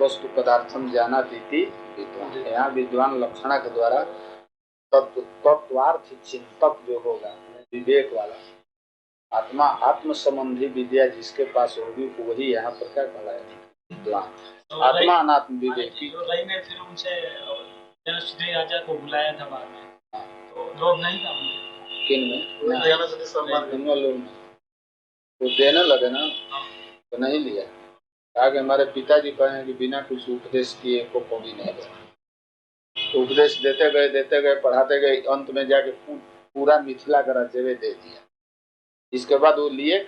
वस्तु पदार्थम जानाति विद्वान। यहाँ विद्वान लक्षणा के द्वारा तत्वार्थ चिंतक जो होगा, विवेक वाला आत्मा आत्म संबंधी विद्या जिसके पास होगी वही यहाँ पर क्या कहलाएगा, विद्वान। आत्मा अनात्म विवेक ने फिर उनसे राजा को बुलाया था बाद में, तो लोग नहीं था किन में वो देने लगे ना, तो नहीं लिया। आगे हमारे पिताजी कहे कि बिना कुछ उपदेश किए को कभी नहीं गया। तो उपदेश देते गए पढ़ाते गए, अंत में जाके पूरा मिथिला का राज्य दे दिया। इसके बाद वो लिए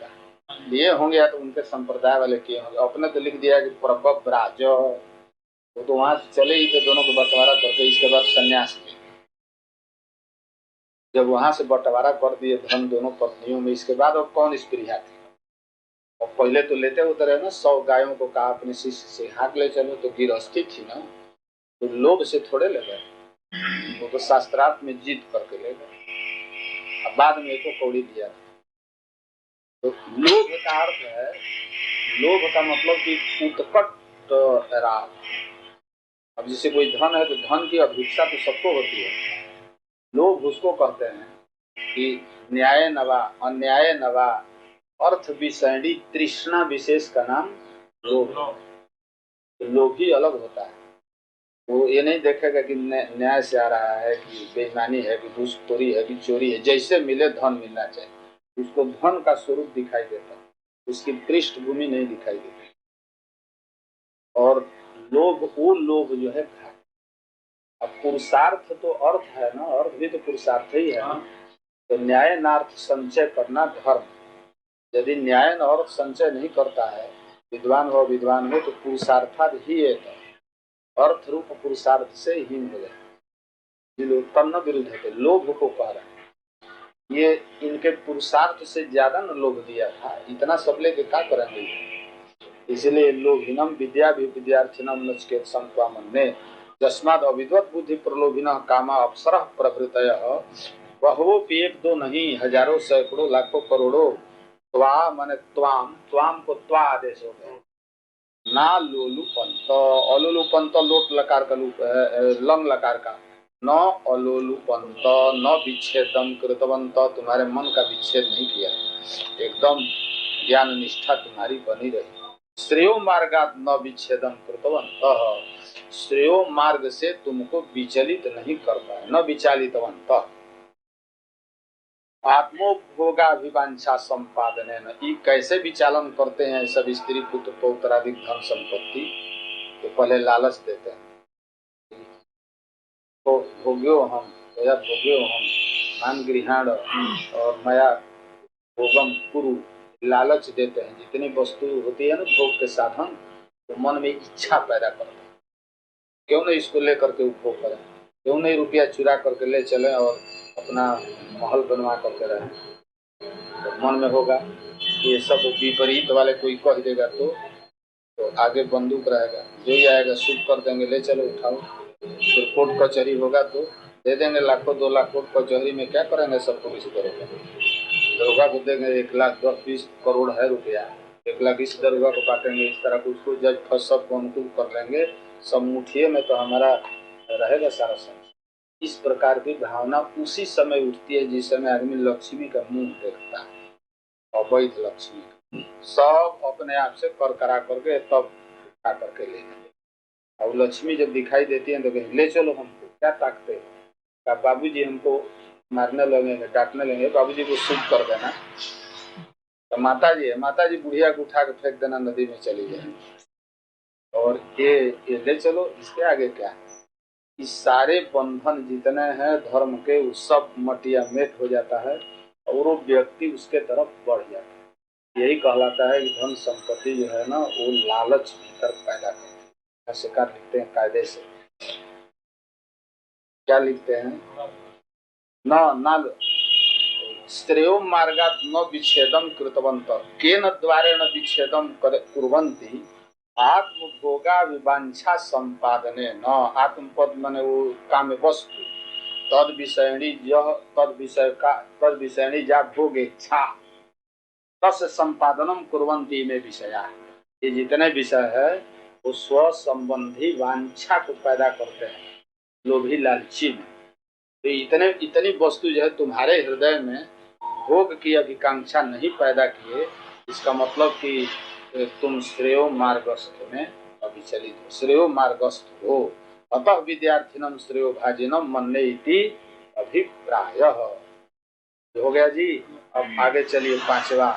होंगे या तो उनके संप्रदाय वाले किए होंगे। अपने तो लिख दिया कि प्रभव ब्राज, वो तो वहां से चले ही थे दोनों को बंटवारा करके। इसके बाद संन्यास ले, जब वहां से बंटवारा कर दिए धन दोनों पत्नियों में, इसके बाद अब कौन स्प्रिया थी। और पहले तो लेते उतरे ना, 100 गायों को कहा अपने शिष्य से हाँक ले चलो, तो गिरहस्थी थी ना, तो लोभ से थोड़े ले गए, वो तो शास्त्रार्थ में जीत करके ले गए। अब बाद में एक कौड़ी दिया। तो लोभ का अर्थ है, लोभ का मतलब कि उत्कट राग। अब जैसे कोई धन है तो धन की अभिक्षा तो सबको होती है। लोभ उसको कहते हैं कि न्याय नवा अन्याय नवा अर्थ विषयणी तृष्णा विशेष का नाम लोभ। लोभ ही अलग होता है। वो ये नहीं देखेगा कि न्याय से आ रहा है कि बेईमानी है कि घूसखोरी है कि चोरी है, जैसे मिले धन मिलना चाहिए। उसको धन का स्वरूप दिखाई देता है, उसकी पृष्ठभूमि नहीं दिखाई देती। और लोभ, वो लोभ जो है घात। अब पुरुषार्थ तो अर्थ है ना, अर्थ भी तो पुरुषार्थ ही है ना। तो न्याय नार्थ संचय करना धर्म। यदि न्याय और अर्थ संचय नहीं करता है, विद्वान हो तो पुरुषार्थात ही एक अर्थ रूप पुरुषार्थ से हीन हो जाए। उत्पन्न विरुद्ध है, लोभ को कह रहे हैं। ये इनके पुरुषार्थ से ज्यादा न लोभ दिया था, इतना सब लेके क्या करेंगे। इसलिए लोभिनम विद्या भी विद्यार्थिनम नचकेत संक्वामन्ने जस्माद अविद्वत बुद्धि प्रलोभिनः कामा अप्सरः प्रभृतयः बहवोपि एक दो नहीं हजारों सैकड़ों लाखों करोड़ों। त्वा माने त्वाम, त्वाम को त्वा आदेश हो गया। ना लोलुपंत, अलोलुपंत लोट लकार का लूप है, लंग लकार का। न अलोलुपंत न विच्छेदम कृतवंत, तुम्हारे मन का विच्छेद नहीं किया, एकदम ज्ञान निष्ठा तुम्हारी बनी रही। श्रेयो मार्गात न विच्छेदम कृतवंत, श्रेयो मार्ग से तुमको विचलित नहीं कर पाए, न विचालितवंत। आत्मोपभोगाभिवांछा संपादने न, ये कैसे विचालन करते हैं सब स्त्री पुत्र पौत्रादिक धन संपत्ति। तो पहले लालच देते हैं, तो भोग्यो हम या भोग्यो हम मान गृहाण और मया भोगम कुरु, लालच देते हैं। जितनी वस्तु होती है ना भोग के साधन, तो मन में इच्छा पैदा करते हैं, क्यों नहीं इसको लेकर के उपभोग करें, क्यों नहीं रुपया चुरा करके ले चले और अपना महल बनवा करके रहे। तो मन में होगा ये सब विपरीत वाले कोई कह देगा तो आगे बंदूक रहेगा, जो ही आएगा शुभ कर देंगे, ले चलो उठाओ। फिर कोर्ट कचहरी होगा तो दे देंगे लाखों 2 लाख। कोर्ट कचहरी में क्या करेंगे सब पुलिस दरोगा, दरोगा को देंगे 1 लाख 10-20 करोड़ है रुपया, 1 लाख इस दरोगा को काटेंगे, इस तरह कुछ को जज फंस सबको अनुकूल कर लेंगे, सब मुठिए में तो हमारा रहेगा सारा समय। इस प्रकार की भावना उसी समय उठती है जिस समय आदमी लक्ष्मी का मुंह देखता है, अवैध लक्ष्मी। सब अपने आप से कर करा करके तब उठा करके ले लेंगे। और लक्ष्मी जब दिखाई देती है तो कहें ले चलो हमको, क्या ताकते हो, बाबूजी हमको मारने लगेंगे डांटने लगेंगे, बाबूजी को शुभ कर देना। तो माता जी बुढ़िया को उठा के फेंक देना नदी में चली जाए, और ये ले चलो, इसके आगे क्या है। इस सारे बंधन जितने हैं धर्म के, उस सब मटिया मेट हो जाता है और वो व्यक्ति उसके तरफ बढ़ जाता है। यही कहलाता है कि धन संपत्ति जो है ना, वो लालच भीतर पैदा करती है। भाष्यकार लिखते हैं कायदे से, क्या लिखते हैं, न श्रेयो मार्गात न विच्छेदम कृतवंत केन द्वारेण विच्छेदम कुर्वन्ति आत्मभोगाभिवांछा संपादने न। आत्मपद माने वो काम वस्तु, तद विषयणी जा भोगेच्छा तस् संपादनम कुर्वन्ति में विषया। ये जितने विषय है वो स्व संबंधी वांछा को पैदा करते हैं लोभी लालची में। तो इतनी वस्तु जो है तुम्हारे हृदय में भोग की अभिकांक्षा नहीं पैदा किए, इसका मतलब कि तुम श्रेयो मार्गस्थ में अभिचलित हो, श्रेयो मार्गस्थ हो। अतः विद्यार्थिनम श्रेयो भाजिनम मन्ने इति अभिप्राय हो गया जी। अब आगे चलिए 5वां,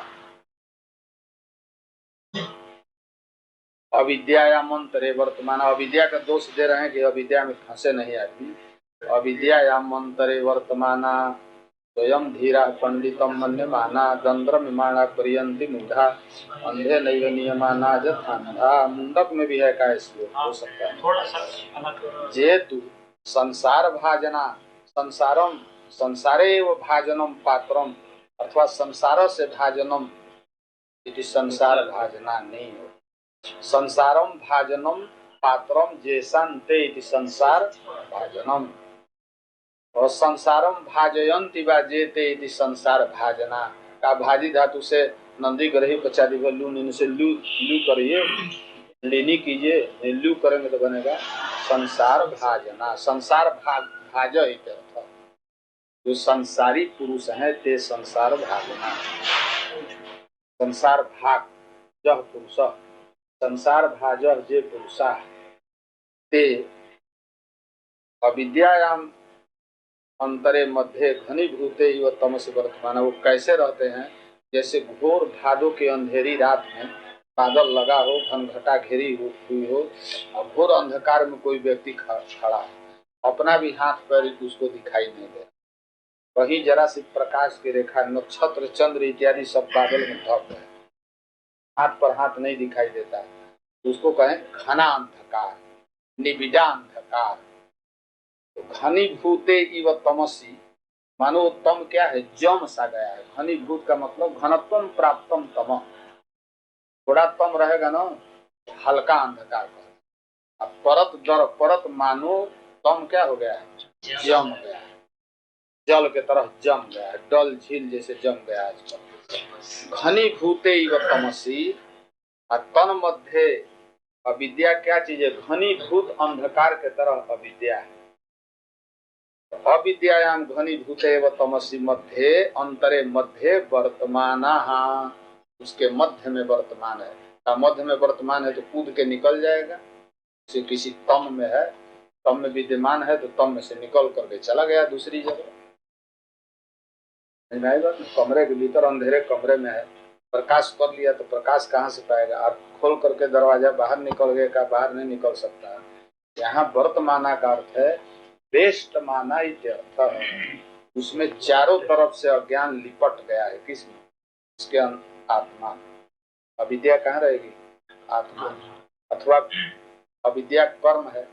अविद्यायामंतरे वर्तमान। अविद्या का दोष दे रहे हैं कि अविद्या में फंसे नहीं आदमी। अविद्यायामंतरे वर्तमाना स्वयं धीरा पंडितम मन्यमाना दंद्रमिमाणा पर्यन्ति मूढ़ा अंधे नैव नियमाना जथान्धा। मुंडक में भी है का इसलिए हो सकता है थोड़ा सा अलग। जेतु संसार भाजना संसारम संसारे एव भाजनम पात्रम अथवा संसार से भाजनम इति संसार भाजना नहीं हो। संसारम भाजनम पात्रम जेसान्ते इति संसार भाजनम और संसारम भाजयन्ति वा जेते इति संसार भाजना का भाजी धातु से नंदी ग्रही बचा दी लू नीन से लू लू करिए लीनी कीजिए लू करेंगे तो बनेगा संसार भाजना। संसार भाज अर्थ जो संसारी पुरुष है ते संसार भाजना। संसार भाग जह पुरुष संसार भाज जे पुरुषा ते अविद्यायाम अंतरे मध्य घनीभूते इव तमस वर्तमान। वो कैसे रहते हैं जैसे घोर भादों के अंधेरी रात में बादल लगा हो घनघटा घेरी हुई हो और घोर अंधकार में कोई व्यक्ति खड़ा है, अपना भी हाथ पैर उसको दिखाई नहीं दे, वही जरा सी प्रकाश की रेखा नक्षत्र चंद्र इत्यादि सब बादल में ढक है, हाथ पर हाथ नहीं दिखाई देता है, उसको कहें घना अंधकार निबिड़ा अंधकार। तो घनीभूते इव तमसी मानो तम क्या है जम सा गया है। घनीभूत का मतलब घनत्वम प्राप्तम तम, थोड़ा तम रहेगा ना हल्का अंधकार का। अब परत दर परत मानो तम क्या हो गया है जम गया है, जल के तरह जम गया है, डल झील जैसे जम गया है। घनीभूते इव तमसी तन मध्य अविद्या क्या चीज है घनीभूत अंधकार के तरह अविद्या है। अविद्यायाम घनीभूत एवं तमसी मध्य अंतरे मध्य वर्तमान, उसके मध्य में वर्तमान है। का मध्य में वर्तमान है तो कूद के निकल जाएगा। किसी तम में है, तम में विद्यमान है तो तम में से निकल करके चला गया दूसरी जगह। कमरे के भीतर अंधेरे कमरे में है, प्रकाश कर लिया तो प्रकाश कहाँ से पाएगा। आप खोल करके दरवाजा बाहर निकल गए का बाहर नहीं निकल सकता। यहाँ वर्तमाना का अर्थ है बेस्ट माना इत्यर्थ है। उसमें चारों तरफ से अज्ञान लिपट गया है। किसमें? उसके आत्मा। अविद्या कहाँ रहेगी? आत्मा। अथवा अविद्या कर्म है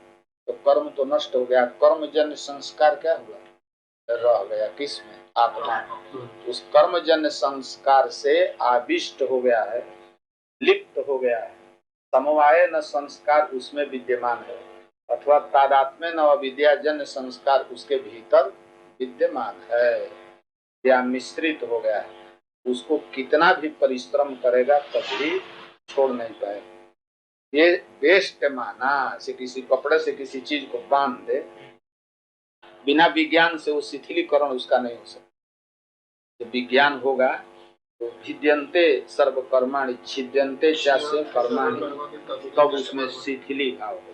तो कर्म तो नष्ट हो गया, कर्मजन्य संस्कार क्या हुआ? रह गया। किसमें? आत्मा। उस कर्मजन्य संस्कार से आविष्ट हो गया है, लिप्त हो गया है। समवाय न संस्कार उसमें विद्यमान है अथवा तादात्म्य न अविद्याजन्य संस्कार उसके भीतर विद्यमान है या मिश्रित हो गया है। उसको कितना भी परिश्रम करेगा तभी छोड़ नहीं पाएगा। ये वेस्ट माना से किसी कपड़े से किसी चीज को बांध दे, बिना विज्ञान से वो शिथिलीकरण उसका नहीं हो सकता। विज्ञान होगा तो भिद्यन्ते सर्वकर्माणि छिद्यन्ते चास्य कर्माणि, तब उसमें शिथिली भाव हो।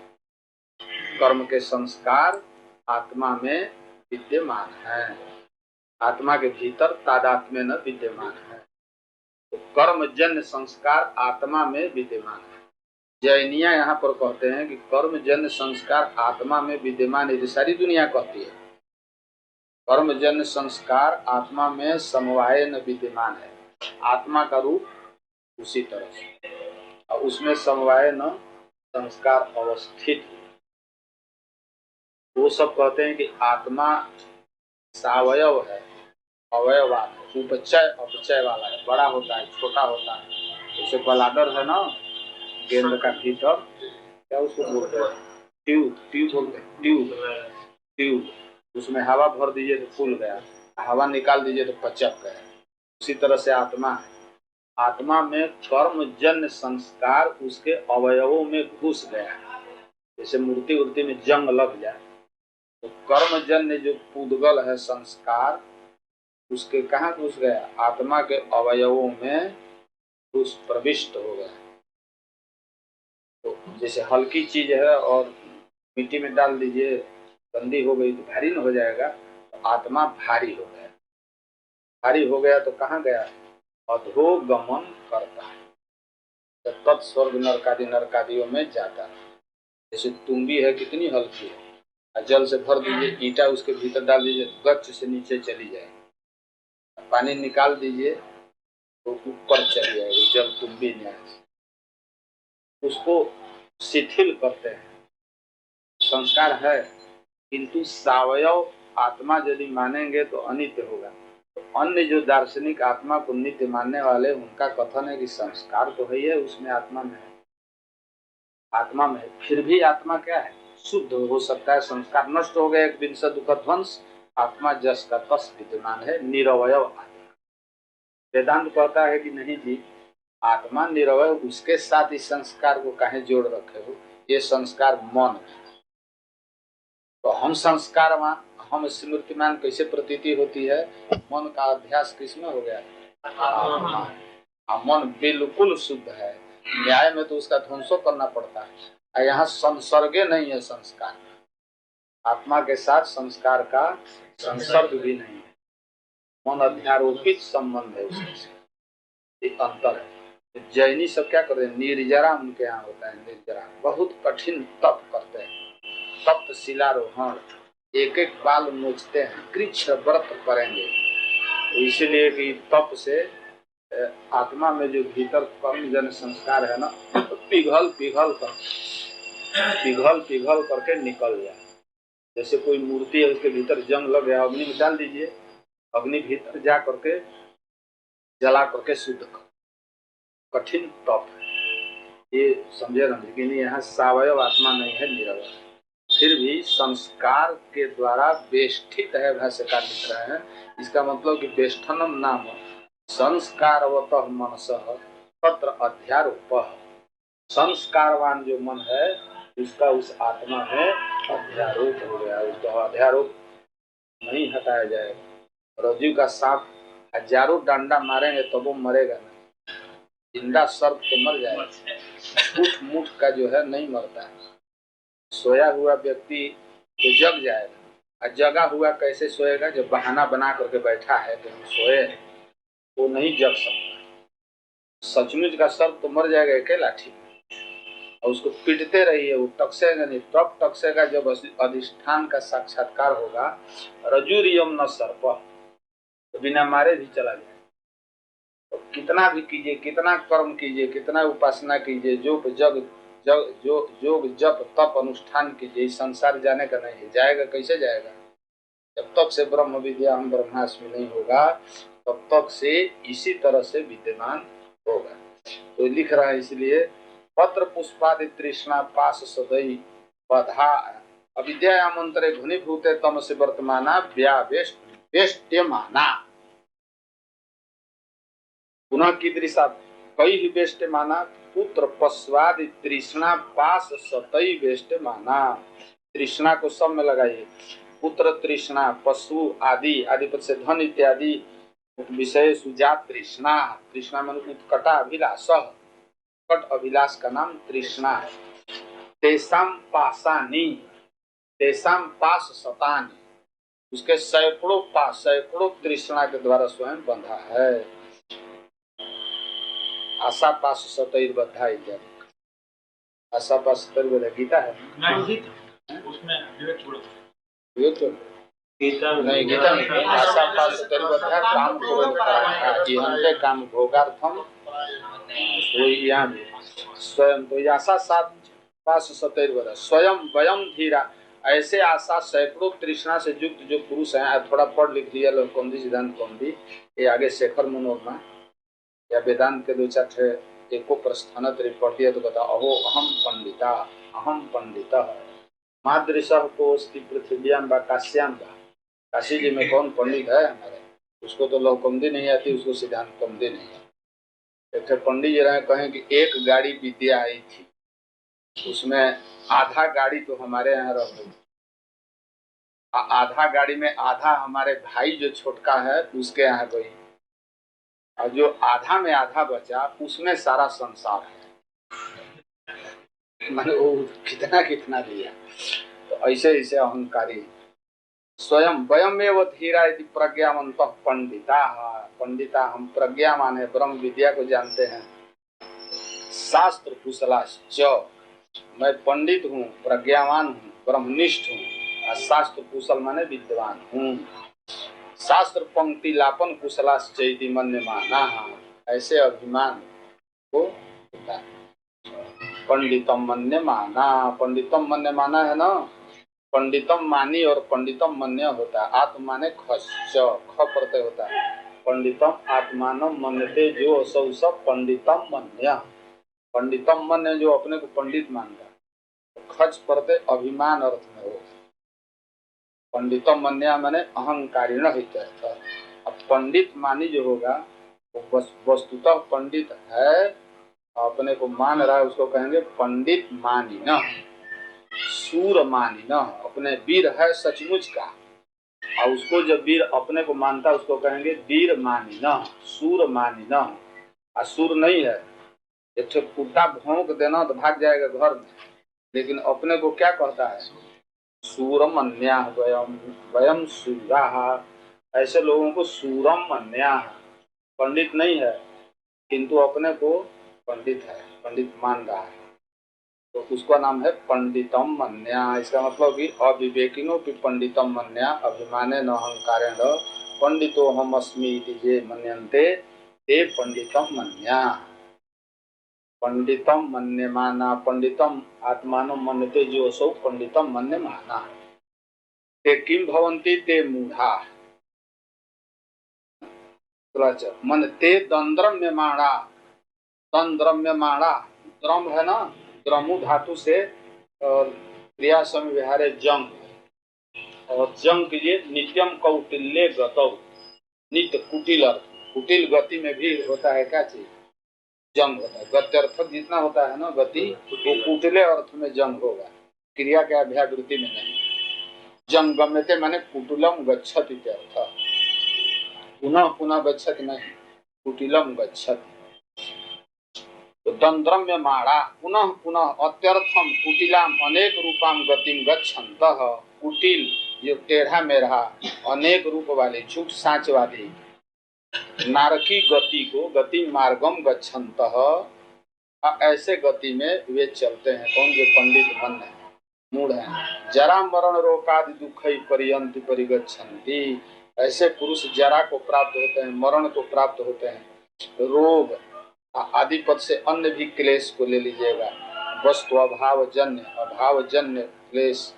कर्म के संस्कार आत्मा में विद्यमान है, आत्मा के भीतर तादात्म्य न विद्यमान है। तो कर्मजन्य संस्कार आत्मा में विद्यमान है। जैनिया यहाँ पर कहते हैं कि कर्मजन्य संस्कार आत्मा में विद्यमान है। जो सारी दुनिया कहती है कर्मजन्य संस्कार आत्मा में समवाय न विद्यमान है। आत्मा का रूप उसी तरह से और उसमें समवाय न संस्कार अवस्थित है। वो सब कहते हैं कि आत्मा सावयव है, अवयवान है, उपचय अपचय वाला है, बड़ा होता है छोटा होता है। जैसे बलाडर है ना गेंद का भीतर, क्या उसको बोलते हैं? ट्यूब। ट्यूब बोलते हैं ट्यूब। ट्यूब उसमें हवा भर दीजिए तो फूल गया, हवा निकाल दीजिए तो पचक गया। उसी तरह से आत्मा है। आत्मा में कर्मजन्य संस्कार उसके अवयवों में घुस गया। जैसे मूर्ति उर्ति में जंग लग जाए तो कर्मजन्य जो पूदगल है संस्कार उसके कहाँ घुस गया? आत्मा के अवयवों में घुस प्रविष्ट हो गया। तो जैसे हल्की चीज है और मिट्टी में डाल दीजिए, गंदी हो गई तो भारी न हो जाएगा। तो आत्मा भारी हो गया। भारी हो गया तो कहाँ गया? अधोगमन करता है, तो तत्स्वर्ग नरकादियों में जाता है। जैसे तुम्बी है, कितनी हल्की है, जल से भर दीजिए, ईंटा उसके भीतर डाल दीजिए, गच्छ से नीचे चली जाएगी। पानी निकाल दीजिए तो ऊपर चली जाएगी, जल तुम्बी न्याय। उसको शिथिल करते हैं। संस्कार है किंतु सावयव आत्मा यदि मानेंगे तो अनित्य होगा। तो अन्य जो दार्शनिक आत्मा को नित्य मानने वाले, उनका कथन है कि संस्कार तो है ही है, उसमें आत्मा में है, आत्मा में है। फिर भी आत्मा क्या है? शुद्ध हो सकता है। संस्कार नष्ट हो गए, एक विंश दुख ध्वंस, आत्मा जस का तस विद्यमान है, निरवयव आत्मा। वेदांत कहता है कि नहीं जी, आत्मा निरवय, उसके साथ इस संस्कार को काहे जोड़ रखे हो? ये संस्कार मन है। तो हम संस्कारवान, हम स्मृतिमान कैसे प्रतीति होती है? मन का अभ्यास किसमें हो गया? आत्मा। मन बिल्कुल शुद्ध है। न्याय में तो उसका ध्वंसो करना पड़ता है। यहाँ संसर्गे नहीं है संस्कार, आत्मा के साथ संस्कार का संसर्ग भी नहीं है। मन अध्यारोपित संबंध है उसके, एक अंतर है। जैनी सब क्या करते हैं? निर्जरा उनके यहाँ होता है। निर्जरा बहुत कठिन तप करते हैं, तप्त शिलारोहण, एक एक बाल नोचते हैं, कृच्छ व्रत करेंगे। तो इसीलिए कि तप से आत्मा में जो भीतर कर्मजन्य संस्कार है ना, पिघल पिघल करके निकल जाए। जैसे कोई मूर्ति है, उसके भीतर जंग लग गया, अग्नि में डाल दीजिए, अग्नि भीतर जा करके जला करके शुद्ध कर। कठिन तप है ये, समझे ना? लेकिन यहाँ सावयव आत्मा नहीं है, निरवय। फिर भी संस्कार के द्वारा वेष्टित है, भाष्यकार लिख रहे हैं। इसका मतलब कि वेष्टनम नाम संस्कारवतः मनसः तत्र अध्यारोपः। संस्कारवान जो मन है उसका उस आत्मा में अध्यारोप हो गया, उसका अध्यारोप नहीं हटाया जाएगा। रज्जु का सांप हजारों डंडा मारेंगे तो वो मरेगा नहीं। जिंदा सर्प तो मर जाएगा, मुठ का जो है नहीं मरता है। सोया हुआ व्यक्ति तो जग जाएगा, और जगा हुआ कैसे सोएगा? जब बहाना बना करके बैठा है कि हम सोए, वो नहीं जग सकता। सचमुच का सर्प तो मर जाएगा अकेला, ठीक है, और उसको पीटते रहिए, वो टकसेगा नहीं। तब टकसेगा जब अधिष्ठान का साक्षात्कार होगा। रजुरियम न सर्प, तो बिना मारे भी चला जाए। तो कितना भी कीजिए, कितना कर्म कीजिए, कितना उपासना कीजिए, योग जप तप अनुष्ठान कीजिए, संसार जाने का नहीं है। जाएगा कैसे जाएगा? जब तक से ब्रह्म विद्या हम ब्रह्मास्मि नहीं होगा, तब तक से इसी तरह से विद्यमान होगा। तो लिख रहा है, इसलिए पत्र पुष्पादि तृष्णा पास सदै बधा अविद्या मंत्रे घनीभूते तम से वर्तमाना व्यावेष्ट्यमाना। पुनः कीदृशा कई वेष्ट्यमाना पुत्र पश्वादि तृष्णा पास सतई वेष्ट्यमाना। तृष्णा को सब में लगाइए। पुत्र तृष्णा, पशु आदि, आदि पद से धन इत्यादि विषय सुजात तृष्णा। तृष्णा मन उत्कटा अभिलाष, कट अभिलाष का नाम तृष्णा है। तेसाम पासानी, तेसाम पास सतानी, उसके सैकड़ों पास, सैकड़ों तृष्णा के द्वारा स्वयं बंधा है। आशा पास सतैर बद्धा इत्यादि। आशा पास सतैर गीता है उसमें विवेक छोड़ो, विवेक छोड़ो नहीं, गीता नहीं। आशा पास सतैर बद्धा काम भोगे काम भोगार्थम, वही यहाँ भी स्वयं। तो आशा सात पास सतैर बद्धा स्वयं वयम धीरा। ऐसे आशा सैकड़ों तृष्णा से युक्त जो पुरुष हैं, थोड़ा पढ़ लिख दिया लोकौंदी सिद्धांत कौंदी, ये आगे शेखर मनोरमा या वेदांत के दो चार एको प्रस्थान पढ़ दिया तो बता। अहो अहम पंडिता मादृशः को अस्ति पृथ्व्याम व काश्याम व। काशी जी में कौन पंडित है हमारे? उसको तो लौकौंदी नहीं आती, उसको सिद्धांत कौंदी नहीं आती। एक पंडित जी रहे, कहें कि एक गाड़ी विद्या आई थी, उसमें आधा गाड़ी तो हमारे यहाँ रह गई, आधा गाड़ी में आधा हमारे भाई जो छोटका है उसके यहाँ गई, और जो आधा में आधा बचा उसमें सारा संसार है। मैंने वो कितना कितना दिया। तो ऐसे ऐसे अहंकारी स्वयं वयमेव धीरा यदि प्रज्ञावंत पंडिता। पंडिता हम प्रज्ञामान है, ब्रह्म विद्या को जानते हैं। शास्त्र कुशलाश्च, मैं पंडित हूँ, प्रज्ञावान हूँ, ब्रह्मनिष्ठ हूँ, और शास्त्र कुशल माने विद्वान हूँ। शास्त्र पंक्ति लापन कुशलाश्च इति मन्यमाना, ऐसे अभिमान को होता है। पंडितम मन्यमाना, पंडितम मन्यमाना है ना, पंडितम मानी और पंडितम मन्य होता है। आत्म माने खच, ख प्रत्यय होता है। पंडितम आत्मानम मन्यते, जो असौ सब पंडितम मन्य, पंडितम मन्य जो अपने को पंडित मानता है। खच प्रत्यय अभिमान अर्थ में हो। पंडितम मन्य माने अहंकारी न हित। अब पंडित मानी जो होगा वो वस्तुतः पंडित है, अपने को मान रहा है, उसको कहेंगे पंडित मानी न, सूर मानी न, अपने वीर है सचमुच का, और उसको जब वीर अपने को मानता है उसको कहेंगे वीर मानी न, सूर मानी न। असुर नहीं है, एक तो कुत्ता भौंक देना तो भाग जाएगा घर में, लेकिन अपने को क्या कहता है, सूरम अन्या वयम वयम सूरा। ऐसे लोगों को सूरम अन्या, पंडित नहीं है किंतु अपने को पंडित है, पंडित मान रहा है, तो उसका नाम है पंडितम मन्या। इसका मतलब कि अविवेकिनो की पंडितम मन्या, अभिमाने न अहंकारेण पंडितो हम अस्मि इति ये मन्यन्ते ते पंडितम मन्या। पंडितम मन्यमाना, पंडितम आत्मानं मन्यते जो असौ पंडितम मन्यमाना। ते किम भवन्ति ते मूढ़ा, मन ते दंद्रम्यमाणा, दंद्रम्यमाणा, द्रम है ना, द्रमु धातु से क्रिया समय विहारे जंग, और जंग के लिए नित्यम कौटिल्य गतौ, नित्य कुटिल अर्थ, कुटिल गति में भी होता है क्या चीज, जंग होता है। गत्यर्थक जितना होता है ना गति, वो कुटिले अर्थ में जंग होगा, क्रिया के अभ्यावृत्ति में नहीं। जंग गम्यते माने कुटिलम गच्छति इत्यर्थ, पुनः पुनः गच्छति नहीं, कुटिलम गच्छति। तो दंद्रम्यमाणा पुनः पुनः अत्यर्थम कुटिलाम अनेक रूपाम गतिम गच्छन्तः, कुटिल जो टेढ़ा मेढ़ा अनेक रूप वाले झूठ साँच वाली नारकी गति को गति मार्गम गच्छन्तः, ऐसे गति में वे चलते हैं। कौन, जो पंडित मन है, मूढ़ है। जरा मरण रोगादि दुखई पर्यंति परिगच्छन्ति, ऐसे पुरुष जरा को प्राप्त होते हैं, मरण को प्राप्त होते हैं, रोग आदि पद से अन्य भी क्लेश को ले लीजिएगा, वस्तु अभाव जन्य क्लेश,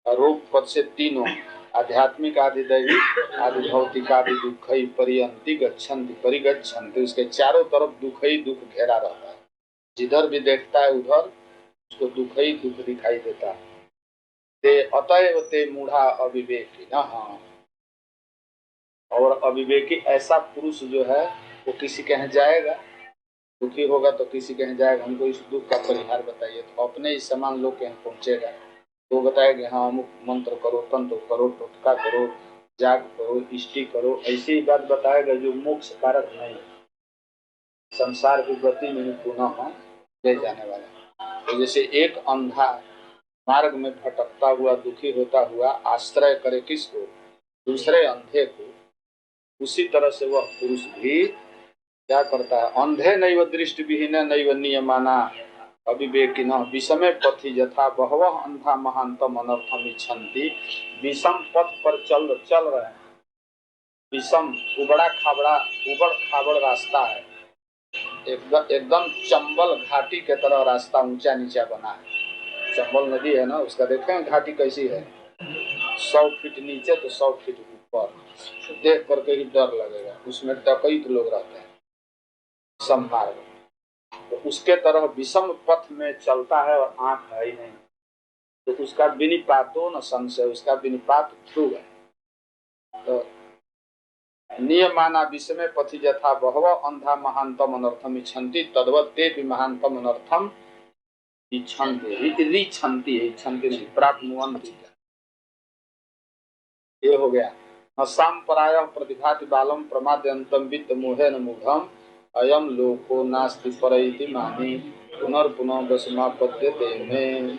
रोग पद से तीनों, आध्यात्मिक आदि दैविक आदि भौतिक आदि दुख ही परियंति गच्छन्ति परिगच्छन्ति, उसके चारों तरफ दुख ही दुख घेरा रहता है, जिधर भी देखता है उधर उसको दुख ही दुख दिखाई देता है। ते अतएव ते मूढ़ा अविवेकी न, और अविवेकी ऐसा पुरुष जो है वो किसी के यहाँ जाएगा, दुखी होगा तो किसी के यहाँ जाएगा, हमको इस दुख का परिहार बताइए, तो अपने इस समान लोग के यहाँ पहुंचेगा, तो बताएगा हाँ अमुक मंत्र करो, तंत्र करो, टोटका करो, जाग करो, इष्टि करो, ऐसी ही बात बताएगा जो मोक्ष कारक नहीं, संसार की गति में पुनः ले जाने वाला। तो जैसे एक अंधा मार्ग में भटकता हुआ दुखी होता हुआ आश्रय करे किसको, दूसरे अंधे को, उसी तरह से वह पुरुष भी क्या करता है, अंधे नैव दृष्टि विहीन नैव नियमाना अविवेकिनः विषमे पथि यथा बहवः अंधा महांतम अनर्थम इच्छन्ति। विषम पथ पर चल रहे हैं, विषम उबड़ खाबड़ रास्ता है, एकदम चंबल घाटी के तरह रास्ता ऊंचा नीचा बना है। चंबल नदी है ना, उसका देखें घाटी कैसी है, 100 फीट नीचे तो 100 फीट ऊपर, देख करके ही डर लगेगा, उसमें डकैत लोग रहते हैं संमार्ग, तो उसके तरह विषम पथ में चलता है और आंख है ही नहीं, तो उसका विनिपातो न संशय, उसका विनिपात ध्रुव है। तो नियमाना विषमे पथि यथा बहव अंधा महानतम अनर्थम इच्छन्ति तद्वत् ते भी महानतम अनर्थम इच्छन्ति नहीं प्राप्नुवन्ति। ये हो गया। न सांपरायः प्रतिभाति बालम प्रमाद्यन्तं वित्त मोहेन मूढ़म अयम लोको नास्ति परैति मानि पुनर्पुनः दशमापद्यते में।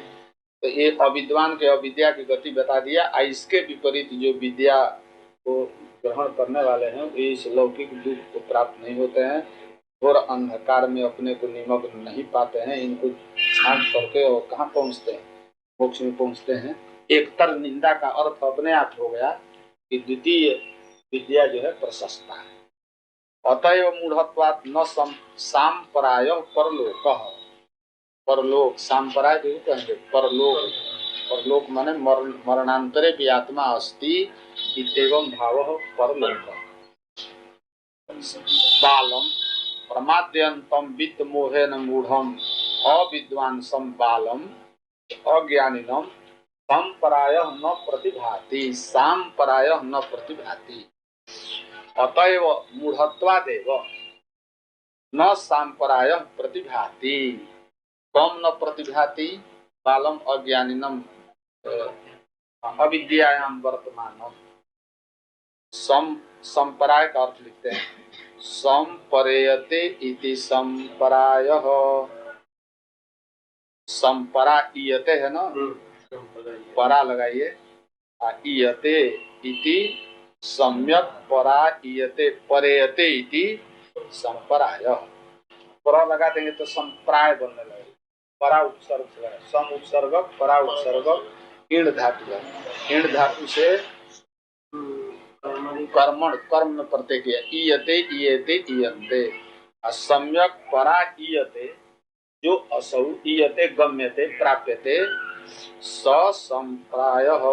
तो ये अविद्वान के अविद्या की गति बता दिया। इसके विपरीत जो विद्या को ग्रहण करने वाले हैं वे इस लौकिक दुख को प्राप्त नहीं होते हैं और अंधकार में अपने को निमग्न नहीं पाते हैं। इनको छांट करके और कहाँ पहुँचते हैं, मोक्ष में पहुँचते हैं। एक तर निंदा का अर्थ अपने आप हो गया कि द्वितीय विद्या जो है प्रशस्ता है। अतएव मूढ़त्वात् न सांपराय परलोक। परलोक सांपराय जो कहेंगे परलोक। परलोक माने मरणांतरे भी आत्मा अस्ति इत्येवं भावः परलोक। बालम प्रमाद्यन्तं वित्त मोहेन मूढ़म अविद्वांसं बालम अज्ञानिनम सांपरायः न प्रतिभाति सांपरायः न प्रतिभाति। अतएव मूढ़त्वादेव न सांपरायः प्रतिभाति। कम न प्रतिभाति बालम अज्ञानिनम अविद्यायाम वर्तमानम। संपराय का अर्थ लिखते हैं संपरेयते इति संपरायः। संपरा इयते है ना, परा लगाइए, इयते इति सम्यक परा इयते परेयते इति संपरायः। परा लगा देंगे तो संप्राय बनने लगेगा। परा उपसर्ग से सम उपसर्ग परा उपसर्ग ईण धातु है। ईण धातु से कर्मण कर्म में प्रत्यय किया। ईयते ईयते ईयन्ते। सम्यक परा ईयते जो असौ ईयते गम्यते प्राप्यते स संप्रायः।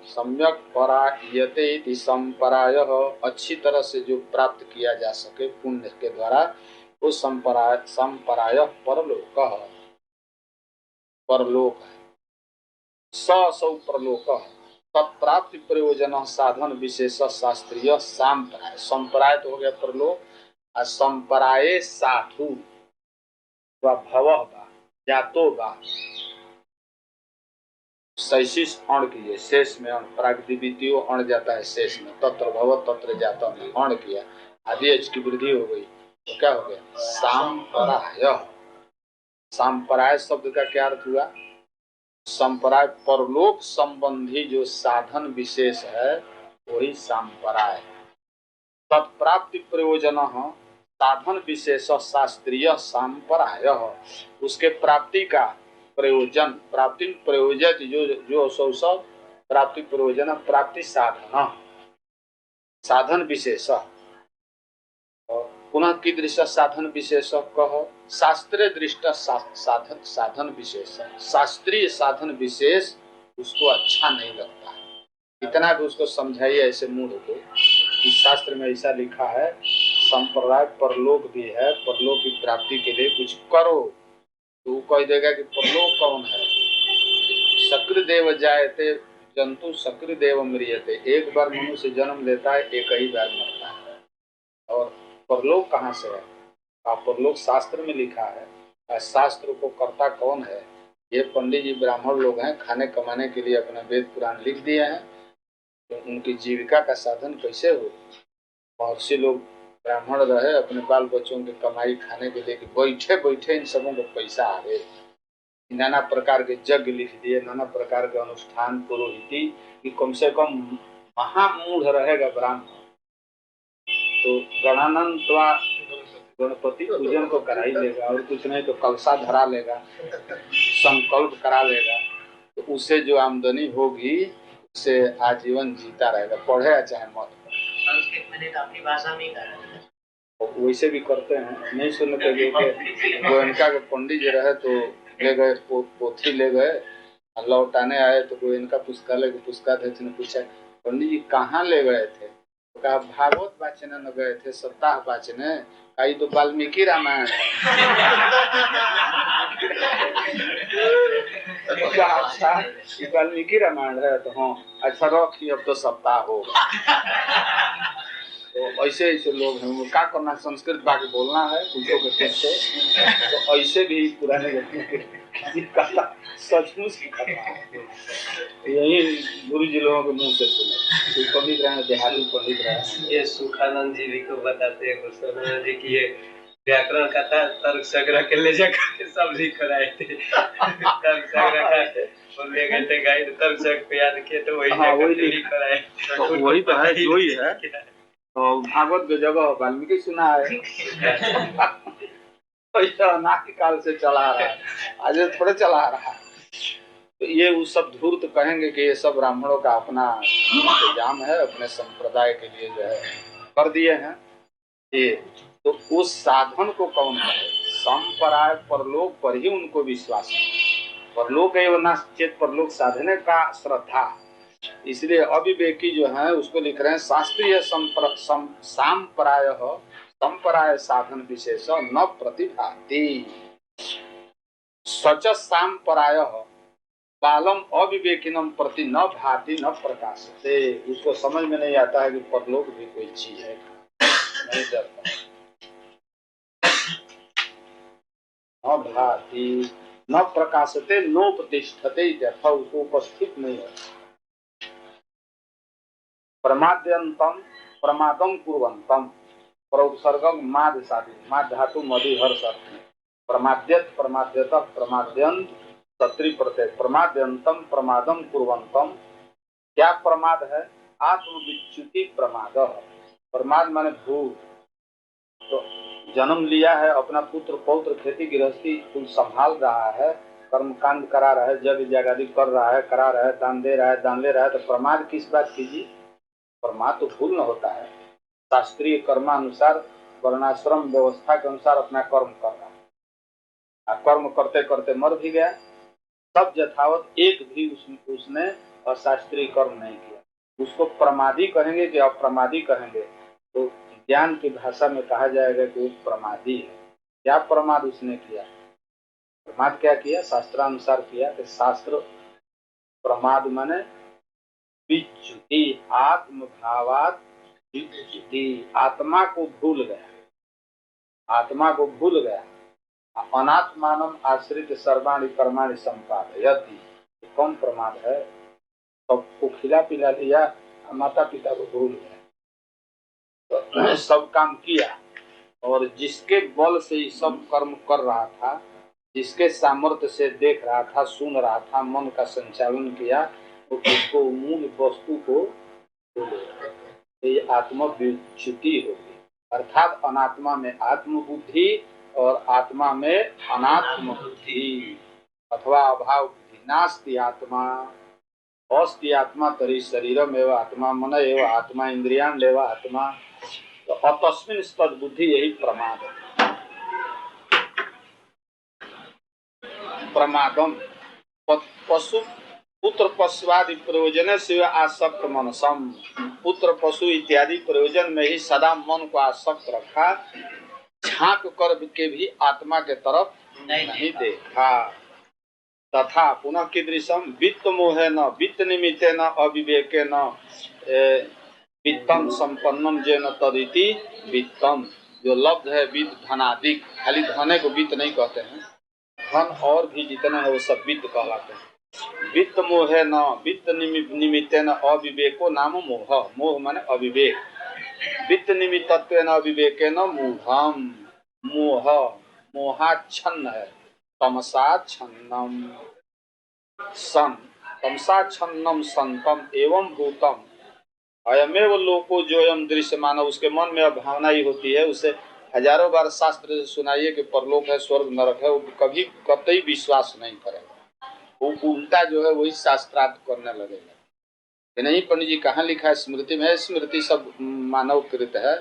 सम्यक परा ईयते इति संप्रायः। अच्छी तरह से जो प्राप्त किया जा सके पुण्य के द्वारा वो संपरायः परलोक। परलोक है। सौ परलोक तत्प्राप्ति प्रयोजन साधन विशेष शास्त्रीय सांपराय। संपराय तो हो गया परलोक और संपराये साधु व भवः वा जातो वा शैशिष अण कीजिए शेष में अण प्रागदिवितीयो अण जाता है शेष में। तत्र भव तत्र जाता में अण किया आदि एच की वृद्धि हो गई तो क्या हो गया सांपराय। सांपराय शब्द का क्या अर्थ हुआ? संपराय परलोक संबंधी जो साधन विशेष है वही सांपराय। तत्प्राप्ति प्रयोजन साधन विशेष शास्त्रीय सांपराय। उसके प्राप्ति का प्रयोजन प्राप्ति प्रयोजक जो सब प्राप्ति प्रयोजन प्राप्ति साधन साधन विशेष। पुनः कीदृश साधन विशेष कह शास्त्रीय दृष्ट साधन विशेष। शास्त्रीय साधन विशेष उसको अच्छा नहीं लगता। इतना भी उसको समझाइए ऐसे मूढ़ को कि शास्त्र में ऐसा लिखा है संप्रदाय परलोक भी है, परलोक की प्राप्ति के लिए कुछ करो तो वो कह देगा कि परलोक कौन है? सकृदेव जायते जंतु सकृदेव मृयते। एक बार मनुष्य जन्म लेता है एक ही बार मरता है। और परलोक कहाँ से है? परलोक शास्त्र में लिखा है। शास्त्र को कर्ता कौन है? ये पंडित जी ब्राह्मण लोग हैं, खाने कमाने के लिए अपना वेद पुराण लिख दिए हैं तो उनकी जीविका का साधन कैसे हो? महर्षि लोग ब्राह्मण रहे अपने बाल बच्चों की कमाई खाने के लिए बैठे बैठे इन सबों को पैसा आ गए। नाना प्रकार के यज्ञ लिख दिए, नाना प्रकार के अनुष्ठान पुरोहिती कि कम से कम महामूढ़ रहेगा ब्राह्मण तो गणानंद गणपति पूजन को करा ही लेगा और कुछ नहीं तो कलशा धरा लेगा, संकल्प करा लेगा तो उससे जो आमदनी होगी उससे आजीवन जीता रहेगा, पढ़े चाहे मत पढ़े। अपनी भाषा में वैसे भी करते हैं। नहीं सुनते गोयनका के पंडित जी रहे तो ले गए पोथी ले गए, लौटाने आए तो गोयनका पुस्तकालय के पुस्तकाध्यक्ष ने पूछा पंडित जी कहाँ ले गए थे? तो कहा भागवत वाचने न गए थे, सप्ताह वाचने। कई तो वाल्मीकि रामायण है। अच्छा वाल्मीकि रामायण है तो हाँ अच्छा रखी अब तो सप्ताह होगा। तो ऐसे ऐसे लोग हैं, वो क्या करना, संस्कृत बाकी बोलना है पूछो के खुद से। तो ऐसे भी पुराने जमाने के किसी का सचमुच यही गुरु जी लोगों के मुंह से सुने। कोई पंडित रहे, देहाती पंडित रहे। ये सुखानंद जी भी को बताते हैं गोस्वामी जी की ये व्याकरण का था, तर्क संग्रह के ले जाकर सब लिख कर आए थे। तर्क संग्रह का बोले घंटे गाइड तर्क संग्रह को याद किए तो वही लिख कर आए। तो वही तो है, जो ही है। तो भागवत की जगह वाल्मीकि सुना है। तो अनादि काल से चला आ रहा है, आज थोड़े चला आ रहा है। तो ये वो सब धूर्त कहेंगे कि ये सब ब्राह्मणों का अपना इंतजाम है, अपने संप्रदाय के लिए जो है कर दिए हैं ये। तो उस साधन को कौन करे? संपराय परलोक पर ही उनको विश्वास है। परलोक एवं नास्त्येत, परलोक साधने का श्रद्धा। इसलिए अविवेकी जो है उसको लिख रहे हैं शास्त्रीय संपराय साधन विशेष न प्रतिभाति सच सांपराय बालम अविवेकिनम प्रति न भाति न प्रकाशते। उसको समझ में नहीं आता है कि परलोक भी कोई चीज है, नहीं डरता। न भाति न प्रकाशते नोपतिष्ठते, उसको उपस्थित नहीं है। प्रमाद्यंतम प्रमादम कुर्वन्तम, प्रोत्सर्गम माद साधि, माद धातु मधि हर्ष अर्थ में। प्रमाद्यत प्रमाद्यत प्रमाद्यंत सत्री प्रत्यय, प्रमाद्यंतम प्रमादम कुर्वन्तम। क्या प्रमाद है? आत्मविच्युति प्रमाद। प्रमाद माने भूल। तो जन्म लिया है, अपना पुत्र पौत्र खेती गृहस्थी कुल संभाल रहा है, कर्म कांड करा रहा है, जग जगादि कर रहा है, करा रहा है, दान दे रहा है, दान ले रहा है, तो प्रमाद किस बात कीजिए? प्रमाद तो भूल न होता है। शास्त्रीय कर्मानुसार वर्णाश्रम व्यवस्था के अनुसार अपना कर्म कर रहा है, कर्म करते करते मर भी गया, तब यथावत एक भी उसने अशास्त्रीय कर्म नहीं किया। उसको प्रमादी कहेंगे कि अप्रमादी कहेंगे? तो ज्ञान की भाषा में कहा जाएगा कि वो प्रमादी है। क्या प्रमाद उसने किया? प्रमाद क्या किया? शास्त्रानुसार किया कि शास्त्र प्रमाद माने विच्युति, आत्मभावात विच्युति, आत्मा को भूल गया, आत्मा को भूल गया। अनात्मानम आश्रित सर्वाणि कर्माणि संपादयति, कम प्रमाद है। सबको खिला पिला लिया, माता पिता को भूल गया, तो सब काम किया, और जिसके बल से सब कर्म कर रहा था, जिसके सामर्थ्य से देख रहा था, सुन रहा था, मन का संचालन किया, तो उसको मूल वस्तु को ये आत्मविच्युति होगी। अर्थात अनात्मा में आत्मबुद्धि और आत्मा में अनात्म बुद्धि अथवा अभाव बुद्धि। नास्ति आत्मा अस्ति आत्मा तरी शरीरम एवं आत्मा, मन एवं आत्मा, इंद्रियान एवं आत्मा। तो अतस्मिन् तद्बुद्धि, यही प्रमाद है। प्रमादम पशु पुत्र पशुआदि प्रयोजन से आसक्त मनसम, पुत्र पशु इत्यादि प्रयोजन में ही सदा मन को आसक्त रखा, झांक कर के भी आत्मा के तरफ नहीं देखा। तथा पुनः कीदृशम वित्त मोहे न वित्त निमित्ते न अविवेके न वित्तम संपन्नम जेन तदिति वित्तम। जो लब्ध है वित्त धनादिक, खाली धने को वित्त नहीं कहते हैं, धन और भी जितना है वो सब वित्त कहलाते हैं। वित्त मोहे न वित्त निमित्ते न अविवेको नाम मोह, मोह माने अविवेक। वित्त निमित्तत्व न अविवेके न मूढ़म, मोह मोहाच्छन्न है। तमसाच्छन्नम सन, तमसाच्छन्नम संतम एवं भूतम अयमेव लोको जोयम दृश्यमान। उसके मन में अब भावना ही होती है, उसे हजारों बार शास्त्र से सुनाइए कि परलोक है, स्वर्ग नरक है, वो कभी कतई विश्वास नहीं करेगा। वो उल्टा जो है वही शास्त्रार्थ करने लगेगा कि नहीं पंडित जी कहाँ लिखा है स्मृति में? स्मृति सब मानव कृत है,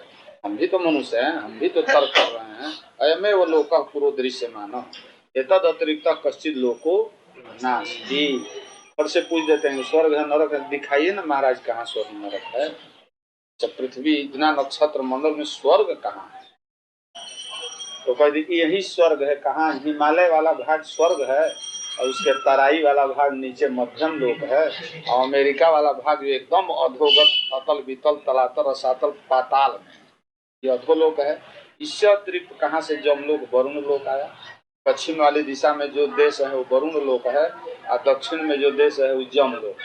हम भी तो मनुष्य हैं, हम भी तो तर्क कर रहे हैं। अयमेव लोक पूर्व दृश्यमान एतद अतिरिक्त कश्चित लोको नास्ति। और से पूछ देते हैं स्वर्ग है नरक है, दिखाइए ना महाराज कहाँ स्वर्ग नरक है? जब पृथ्वी इतना नक्षत्र मंडल में स्वर्ग कहाँ है? तो कह दी यही स्वर्ग है। कहाँ? हिमालय वाला भाग स्वर्ग है, और उसके तराई वाला भाग नीचे मध्यम लोक है, और अमेरिका वाला भाग जो एकदम अधोगत अतल वितल तलातल रसातल पाताल में, ये अधोलोक है। इससे अतिरिक्त कहाँ से जमलोक वरुण लोक आया? पश्चिम वाली दिशा में जो देश है वो वरुण लोक है, और दक्षिण में जो देश है वो जमलोक।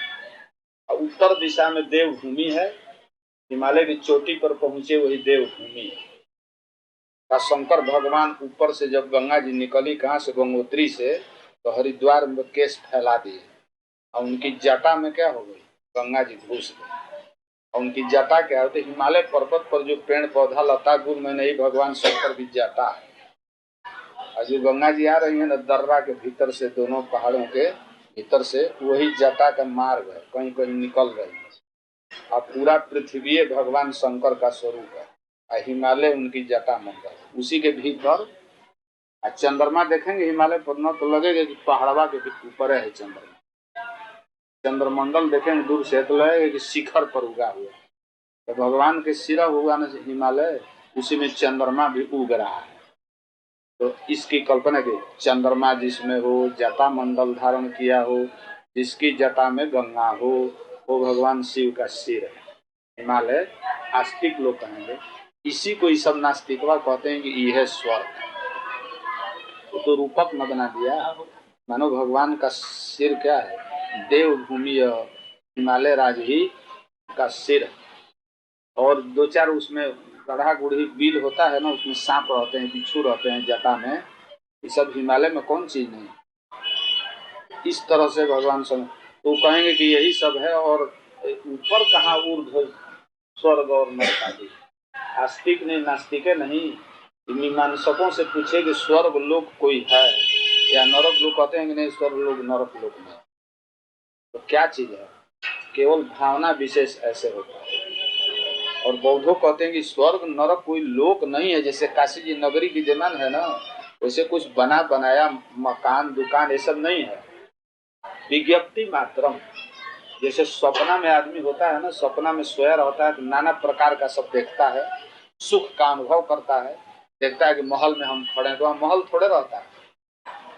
और उत्तर दिशा में देवभूमि है, हिमालय की चोटी पर पहुंचे वही देवभूमि है। शंकर भगवान ऊपर से जब गंगा जी निकली कहाँ से, गंगोत्री से, तो हरिद्वार में केस फैला दिए, और उनकी जटा में क्या हो गई, गंगा जी घुस गई। और उनकी जटा क्या होती, हिमालय पर्वत पर जो पेड़ पौधा लता गुल में नहीं, भगवान शंकर की जटा है। और जो गंगा जी आ रही है न दर्रा के भीतर से, दोनों पहाड़ों के भीतर से, वही जटा का मार्ग है, कहीं कहीं निकल रही है। और पूरा पृथ्वी भगवान शंकर का स्वरूप है, और हिमालय उनकी जटा मंडल, उसी के भीतर। चंद्रमा देखेंगे हिमालय पर न तो लगेगा कि पहाड़वा के ऊपर है चंद्रमा। चंद्रमंडल देखेंगे दूर से तो लगेगा कि शिखर पर उगा हुआ। तो भगवान के सिरा हुआ न हिमालय, उसी में चंद्रमा भी उग रहा है। तो इसकी कल्पना की चंद्रमा जिसमें हो, जटा मंडल धारण किया हो, जिसकी जटा में गंगा हो, वो भगवान शिव का सिर है। हिमालय आस्तिक लोग कहेंगे, इसी को ये सब नास्तिकवा कहते हैं कि यह स्वर्ग है। तो रूपक न बना दिया, मानो भगवान का सिर क्या है, देवभूमि हिमालय राज ही का सिर। और दो चार उसमें गढ़ा गुढ़ी बिल होता है ना, उसमें सांप रहते हैं, बिच्छू रहते हैं जटा में, ये सब हिमालय में कौन चीज नहीं। इस तरह से भगवान संग तो कहेंगे कि यही सब है। और ऊपर कहाँ ऊर्ध्व स्वर्ग और नरक आदि। आस्तिक नहीं, नास्तिक नहीं, मीमांसकों से पूछे कि स्वर्ग लोक कोई है या नरक लोक, कहते हैं कि नहीं, स्वर्ग लोक नरक लोक में। तो क्या चीज है, केवल भावना विशेष ऐसे होता है। और बौद्धों कहते हैं कि स्वर्ग नरक कोई लोक नहीं है। जैसे काशी जी नगरी की विद्यमान है ना, वैसे कुछ बना बनाया मकान दुकान ये सब नहीं है, विज्ञप्ति मात्रम। जैसे सपना में आदमी होता है ना, सपना में सोया रहता है तो नाना प्रकार का सब देखता है, सुख का अनुभव करता है, देखता है कि महल में हम खड़े हैं, तो वहाँ महल थोड़े रहता है,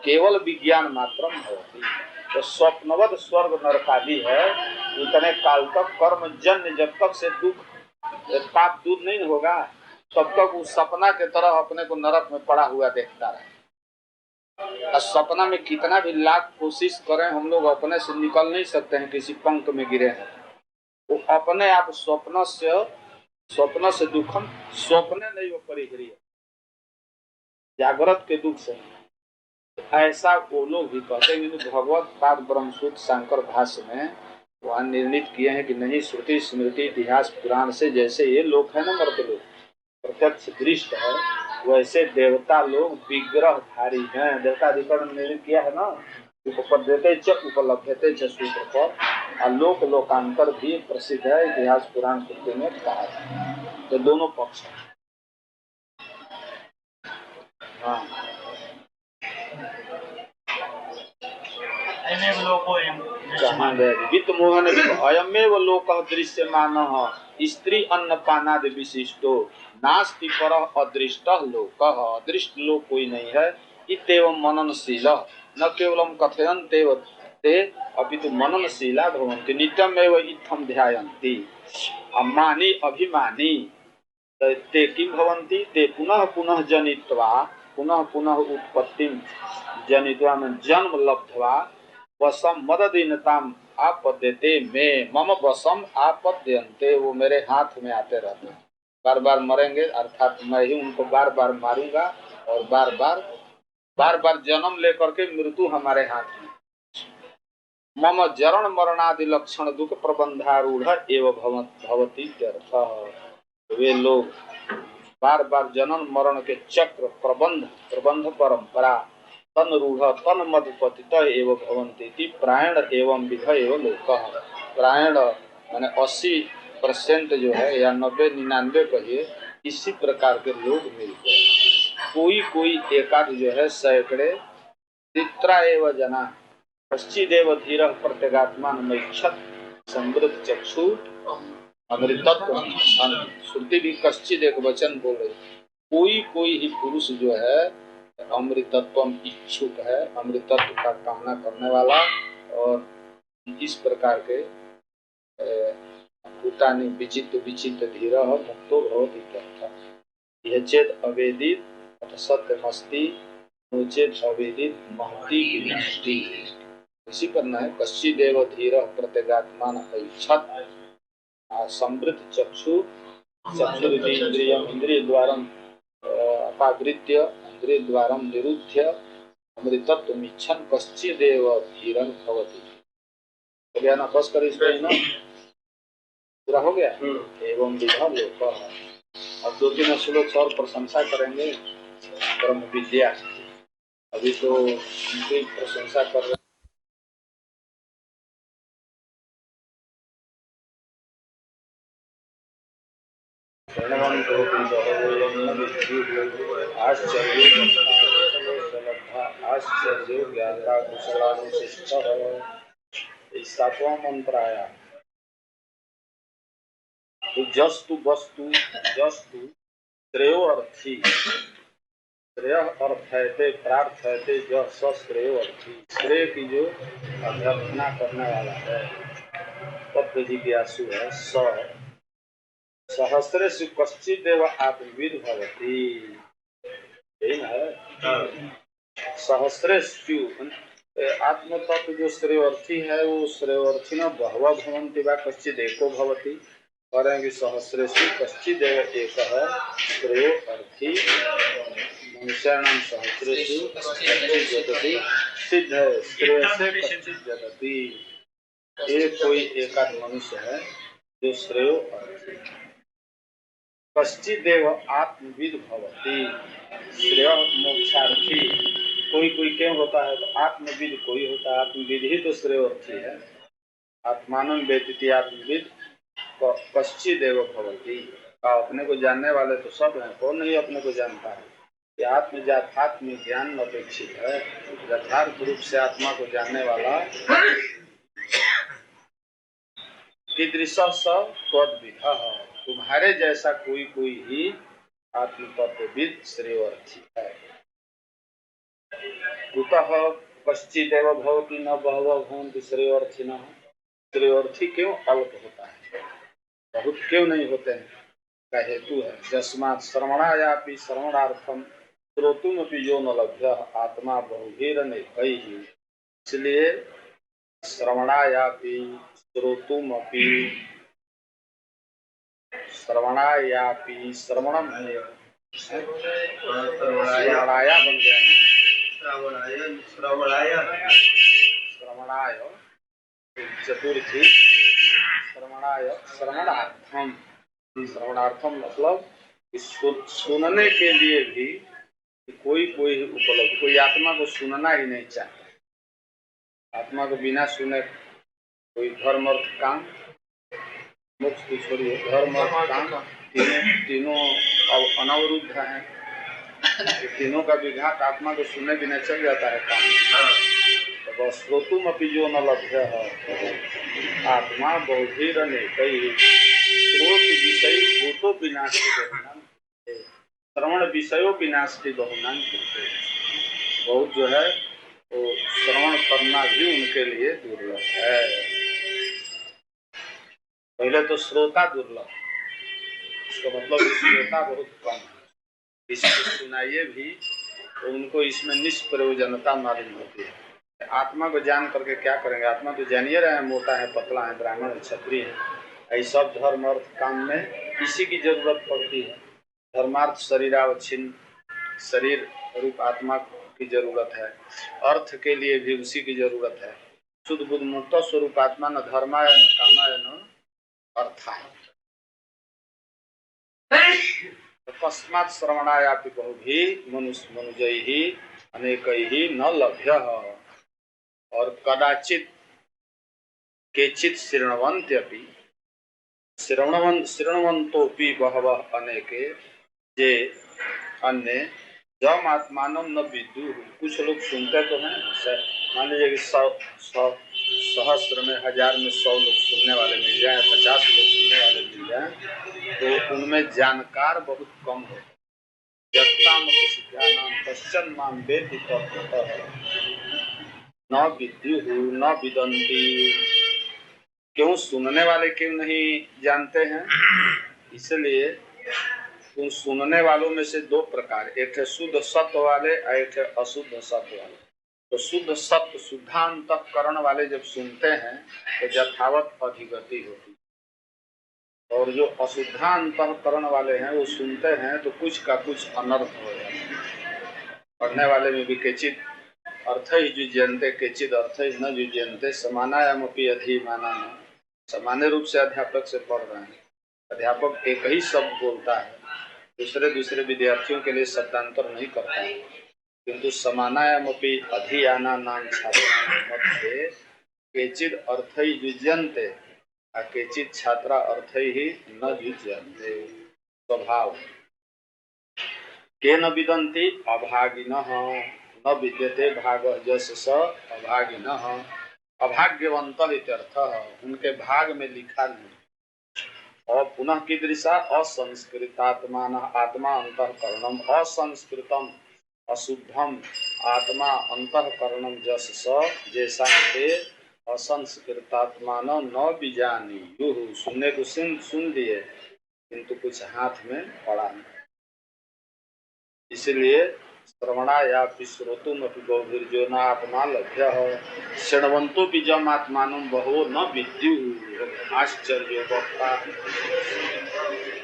केवल विज्ञान मात्रम होती। तो स्वप्नवद स्वर्ग नरकादि है, उतने काल तक कर्म जन्य जब तक से दुख पाप दूर नहीं होगा, तब तक उस सपना के तरह अपने को नरक में पड़ा हुआ देखता रहे। सपना में कितना भी लाख कोशिश करें हम लोग, अपने से निकल नहीं सकते हैं, किसी पंख में गिरे हैं। वो अपने आप स्वप्न से दुखम स्वप्ने नहीं वो परिहरी, जागृत के दुख से। ऐसा वो लोग भी कहते हैं कि भगवत पाद ब्रह्मसूत्र शंकर भाष्य में वहाँ निर्णित किए हैं कि नहीं, श्रुति स्मृति इतिहास पुराण से जैसे ये लोग है ना, मर्द लोग प्रत्यक्ष दृष्ट है, वैसे देवता लोग विग्रहधारी हैं। देवता अधिकरण निर्णित किया है ना, उपपद्यते च उपलब्धते च सूत्र पर, आलोक लोकांतर भी प्रसिद्ध है, इतिहास पुराण श्रुति में कहा है। तो दोनों पक्ष है। हाँ, कहाँ गए वित्त मोहन अयमेव लोक दृश्यमान स्त्री अन्नपानाद विशिष्टो नास्ति पर अदृष्ट लोक। अदृष्ट लोक कोई नहीं है। इत्येवं मननशील न केवलम कथयन्ते ते अपितु मननशीला भवन्ति नित्यमेव इत्थं ध्यायन्ति। अमानी अभिमानी ते किं भवन्ति, ते पुनः पुनः जनित्वा पुनः पुनः उत्पत्तिं जनित्वा जन्म लब्ध्वा वसम मददीनताम आपद्यते में मम वसम आपद्यन्ते। वो मेरे हाथ में आते रहते हैं, बार बार मरेंगे, अर्थात मैं ही उनको बार बार मारूंगा, और बार बार जन्म लेकर के मृत्यु हमारे हाथ में। मम जरण मरणादि लक्षण दुख प्रबंधारूढ़ एवं भवती इत्यर्थ। वे लोग बार बार जन्म मरण के चक्र प्रबंध परंपरा तन रूढ़ तन मधुपतित एवं भवन्ति प्रायण एवं विध एवं लोक। प्रायण माने 80% जो है या 90-99 कहिए, इसी प्रकार के लोग मिलते हैं। कोई एकाध जो है सैकड़े चित्रा एवं जना पश्चिदेव धीर प्रत्यगात्मान मैक्षत समृद्ध चक्षु अमृतत्व। श्रुति भी कश्चित एक वचन बोल रही, कोई ही पुरुष जो है अमृतत्वम इच्छुक है, अमृतत्व का कामना करने वाला, और इस प्रकार के भूतानि विचित्र विचित्र धीरः मुक्तो भवति इत्यर्थः। यह चेत अवेदित अथ सत्यमस्ति, नो चेत अवेदित महति विनष्टि। इसी करना है। कश्चिदेव धीरः प्रत्यगात्मान ऐच्छत् संवृत चक्षु चक्षुरिति इंद्रियम इंद्रियद्वारम अपावृत्य इंद्रियद्वारम निरुध्य अमृतत्वमिच्छन् कश्चिदेव धीरं भवति। हो गया ना? बस कर इसको ना, पूरा हो गया। एवं विधा लोकः। अब 2-3 श्लोक और प्रशंसा करेंगे ब्रह्म विद्या। अभी तो उनकी प्रशंसा कर रहे आश्चर्य ज्ञाता कुशलानुशिष्टः। 7वां मंत्र आया। तो जस्तु वस्तु जस्तु श्रेयो अर्थी, श्रेय अर्थ है ते प्रार्थ है ते जस श्रेयो अर्थी। श्रेय की जो अभ्यर्थना करने वाला है, तत्व जिज्ञासु है। सहस्रेषु कश्चिदेव आत्मविद् भवति। यही ना है। सहस्रेषु आत्म तत्व जो श्रेयोर्थी है, वो श्रेयोर्थी न बहवः भवन्ति वा कश्चिद एको भवति। करेंगे सहस्रेषु कश्चिदेव एकः श्रेयो अर्थी। मनुष्याणां सहस्रेषु कश्चिद जगति सिद्ध है श्रेयसे कश्चिद जगति। एक कोई एकाध मनुष्य है जो श्रेयो अर्थी। कश्चिदेव आत्मविद् भवति। श्रेय मोक्षार्थी कोई कोई क्यों होता है? तो आत्मविद कोई होता है। आत्मविद ही तो श्रेयोर्थी है। आत्मानं वेदिति आत्मविद कश्चिदेव भवति। अपने को जानने वाले तो सब हैं, कौन नहीं अपने को जानता है। ये आत्म यथात्म ज्ञान अपेक्षित है। यथार्थ रूप से आत्मा को जानने वाला कीदृशः स त्वद्विदः। तुम्हारे जैसा कोई कोई ही आत्म तत्वविद श्रेयोर्थी है। कुतः कश्चिदेव भवति न बहवः भवन्ति श्रेयोर्थिनः। श्रेयोर्थी क्यों अल्प होता है, बहुत क्यों नहीं होते हैं? का हेतु है यस्मात् श्रवणायापि श्रवणार्थम श्रोतुमपि यो न लभ्यः आत्मा बहुभिरनेकैः। इसलिए श्रवणायापि श्रोतुमपि श्रवणायापि श्रवणम श्रवणाया बन गया है। श्रवणाय चतुर्थी श्रवणाय श्रवणार्थम। श्रवणार्थम मतलब सुनने के लिए भी कोई कोई उपलब्ध। कोई आत्मा को सुनना ही नहीं चाहता। आत्मा को बिना सुने कोई धर्म अर्थ काम मोक्ष की छोड़िए, धर्म अर्थ काम तीनों अब अनवरुद्ध हैं। तीनों का विघात आत्मा को सुनने बिना चल जाता है काम। तो बस श्रोतुमपि जो न लभ्य है आत्मा बहुभिरनेकैः। श्रोत विषय भूतो विनाशति बहुनाम, श्रवण विषयो विनाशति बहुनाम कृते। बहुत जो है वो श्रवण करना भी उनके लिए दुर्लभ है। पहले तो श्रोता दुर्लभ, इसका मतलब श्रोता बहुत कम है। इसको सुनाइए भी तो उनको इसमें निष्प्रयोजनता मालूम होती है। आत्मा को जान करके क्या करेंगे? आत्मा तो जानिए रहे हैं, मोटा है, पतला है, ब्राह्मण है, क्षत्रिय है। ऐ सब धर्म अर्थ काम में इसी की जरूरत पड़ती है। धर्मार्थ शरीरावच्छिन्न शरीर रूप आत्मा की जरूरत है। अर्थ के लिए भी उसी की जरूरत है। शुद्ध बुद्ध मुक्त स्वरूप आत्मा न धर्माय न कामाय न अर्थाय। तस्मात् श्रवणायापि बहुभी मनुजैः अनेकैः न लभ्यः। और कदाचित केचित् शृण्वन्त्यपि शृण्वन्तोऽपि बहवः अनेके जे अन्य जम आत्मानं न विदुः। कुछ लोग सुनते तो हैं, मान लीजिए कि 100 सहस्त्र में 1000 में 100 लोग सुनने वाले मिल जाए, 50 लोग सुनने वाले मिल जाए, तो उनमें जानकार बहुत कम हो। कश्चन मां वेत्ति तत्त्वतः न विद्युः न विदन्ति। क्यों सुनने वाले क्यों नहीं जानते हैं? इसलिए उन सुनने वालों में से दो प्रकार, एक है शुद्ध सत्व वाले और एक है अशुद्ध सत्व वाले। तो शुद्ध सत्व शुद्धांतःकरण वाले जब सुनते हैं तो यथावत अधिगति होती है, और जो अशुद्धांतःकरण वाले हैं वो सुनते हैं तो कुछ का कुछ अनर्थ हो जाता है। पढ़ने वाले में भी केचित अर्थ ही युज्यन्ते केचित अर्थ ही न युज्यन्ते समानायामपि अधिमानान्। सामान्य रूप से अध्यापक से पढ़ रहे हैं, अध्यापक एक ही शब्द बोलता है, दूसरे विद्यार्थियों के लिए शब्दांतर नहीं करता है, किंतु समानायामपि अधियानानां छात्राणां मध्ये केचित् अर्थै युज्यन्ते और केचित् छात्रा अर्थै न युज्यन्ते। स्वभाव केन विदन्ति अभागिनः न विद्यते भागः यस्य स अभागिनः। अभाग्यवन्तः इत्यर्थः, उनके भाग में लिखा नहीं। और पुनः कीदृशा असंस्कृतात्मानः आत्मा अंतःकरणम् असंस्कृतम् अशुद्धम आत्मा अंतःकरणम् यस्य स जैसा ते असंस्कृतात्मान न बीजानीयुः। सुनने को सुन दिए किंतु कुछ हाथ में पड़ा नहीं। इसलिए श्रवणा या श्रोतुम अपि गौभिर्जो न आत्मा लभ्यः शृण्वन्तो बीजम आत्मानं बहवो न विद्युः आश्चर्य वक्ता।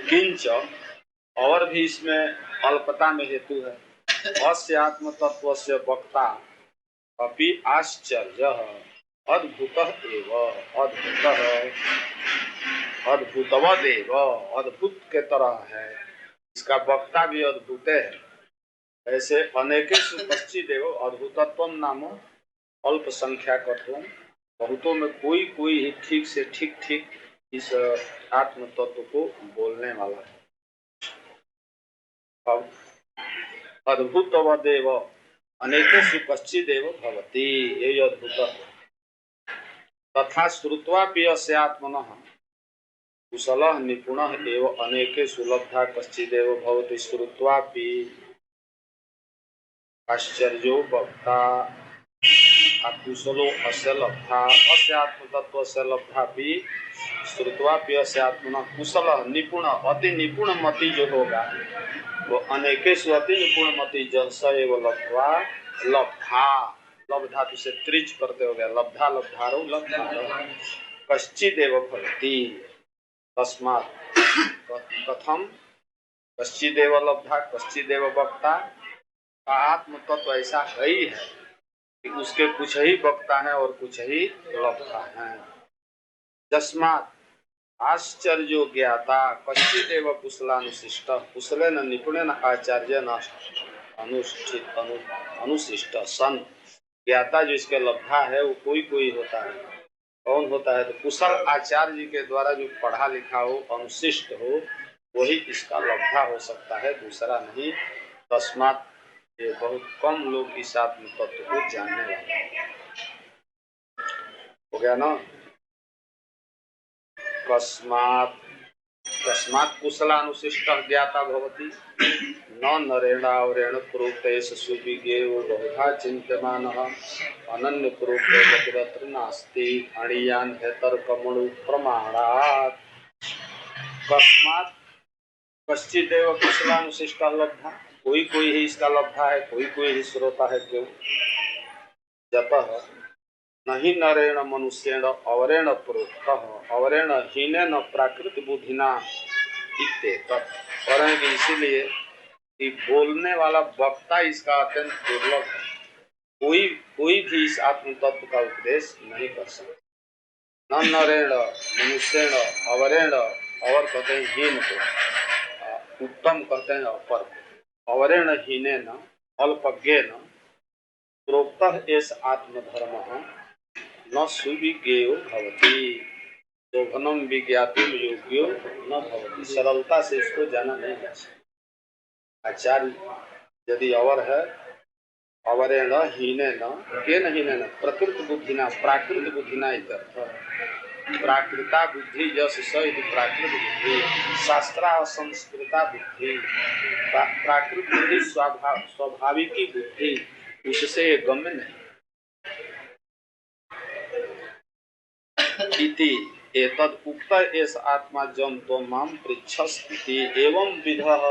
किंच, और भी इसमें अल्पता में हेतु है। अस्य आत्म तत्वस्य वक्ता अपि आश्चर्यः अद्भुतः एव अद्भुतवदेव, अद्भुत के तरह है। इसका वक्ता भी अद्भुत है। ऐसे अनेकेषु कश्चिदेव अद्भुतत्वम नाम अल्प संख्याकत्वम, बहुतों में कोई कोई ही ठीक से ठीक इस आत्म तत्व को बोलने वाला है। अब अद्भुतवदेव अनेकेषु कश्चिदेव भवति, यही अद्भुत है। तथा श्रुत्वापि अस्य आत्मनः कुशलः निपुणः एव अनेकेषु लब्धा कश्चिदेव भवति। श्रुत्वापि आश्चर्यो वक्ता कुशलो अस्य लब्धा अस्य आत्मतत्वस्य लब्धापि श्रुत्वापि अस्य आत्मनः कुशलः निपुण अति निपुण मति जो होगा वो अनेकेषु अति निपुण मति जन स एव लब्ध्वा लब्धा, लब्ध धातु से त्रिच करते हो गया, लब्धा लब्धारो लब्धारो कश्चिदेव भवति। तस्मात् कथम कश्चिदेव लब्धा कश्चिदेव वक्ता का आत्म तत्व ऐसा है ही है कि उसके कुछ ही वक्ता है और कुछ ही लब्धा है। तस्मात् आश्चर्यो ज्ञाता कश्चिदेव कुशलानुशिष्ट कुशलेन निपुणेन आचार्येण अनुशिष्ट सन। ज्ञाता जो इसके लब्धा है वो कोई कोई होता है। कौन होता है? तो कुशल आचार्य जी के द्वारा जो पढ़ा लिखा हो, अनुशिष्ट हो, वही इसका लब्धा हो सकता है, दूसरा नहीं। तस्मात् ये बहुत कम लोग इस आत्म तत्व को जानने वाले हो गया ना। कस्मात् कुशलानुशिष्ट ज्ञाता भवति न नरेणावरेण प्रोक्तेष सुविज्ञेयो बहुधा चिन्त्यमानः अनन्य प्रोक्ते नास्ति अणीयान् हेतर्कमणु प्रमाणात्। कस्मात् कश्चिदेव कुशलानुशिष्ट लब्धा, कोई कोई ही इसका लब्धा है, कोई कोई ही श्रोता है। क्यों? जतः नहीं नरेण मनुष्येण अवरेण प्रोक्तः अवरेण हीनेन प्राकृत बुद्धिना इत्येतत्। करेंगे इसीलिए कि बोलने वाला वक्ता इसका अत्यंत दुर्लभ है। कोई भी इस आत्म तत्व का उपदेश नहीं कर सकता। न नरेण मनुष्येण अवरेण, अवर कहते हैं हीन को, उत्तम कहते हैं अपर को, अवरेण हीनेन अल्पज्ञेन प्रोक्तः एष आत्मधर्मः न सुविज्ञेयो भवति शोभनम विज्ञातुम योग्यो न भवति। सरलता से इसको जाना नहीं जा सकता। आचार्य यदि अवर है, अवरेण हीनेन केन हीनेन प्रकृत बुद्धिना प्राकृत बुद्धिना इत्यर्थ। प्राकृता बुद्धि यश सहित प्राकृत बुद्धि शास्त्रा संस्कृता बुद्धि प्राकृत बुद्धि स्वाभाविकी बुद्धि उससे गम्य नहीं। इति एतद उक्त एष आत्मा जम तो माम पृच्छस्ति एवं विधः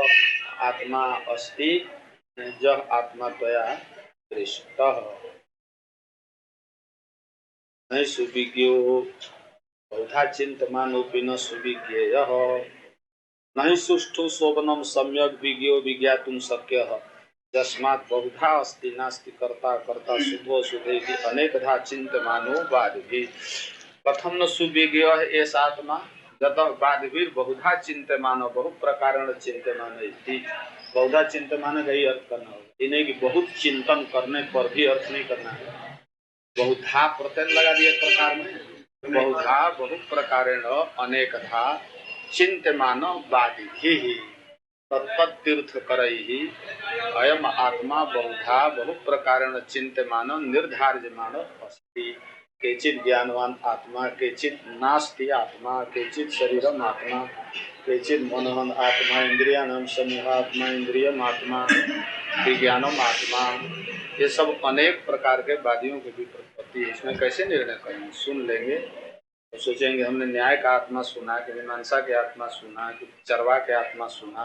आत्मा अस्ति जह आत्मा त्वया दृष्टः न सुविज्ञो बहुधा चिंतमानोपि न सुविज्ञेयः न सुष्ठु शोभनम सम्यक विज्ञो विज्ञातुं शक्यः यस्मात् बहुधा अस्ति नास्ति कर्ता कर्ता शुद्धो शुद्धेति अनेकधा चिंतमानो बाधभिः कथम न सुविज्ञ एष आत्मा जतः बाधभिः बहुधा चिंतमानो बहु प्रकारेण चिंतमान इति बहुधा चिंतमान का ही अर्थ करना होगा। इन्हें कि बहुत चिंतन करने पर भी अर्थ नहीं करना है। बहुधा प्रत्यय लगा दिए प्रकार में बहुधा बहु प्रकारेण अनेकधा चिंतमान बाधभिः तत्तीर्थ करैहि अयम आत्मा बहुधा बहु प्रकारेण चिंतमान निर्धार्यमान अस्ति केचित् ज्ञानवान आत्मा केचित् नास्ति आत्मा केचित् शरीरम आत्मा केचित् मनोहन आत्मा इंद्रियाणाम समूह आत्मा इंद्रियम आत्मा विज्ञानम आत्मा। ये सब अनेक प्रकार के वादियों की भी उत्पत्ति है। इसमें कैसे निर्णय करेंगे? सुन लेंगे तो सोचेंगे हमने न्याय का आत्मा सुना कि मीमांसा के आत्मा सुना कि चरवा के आत्मा सुना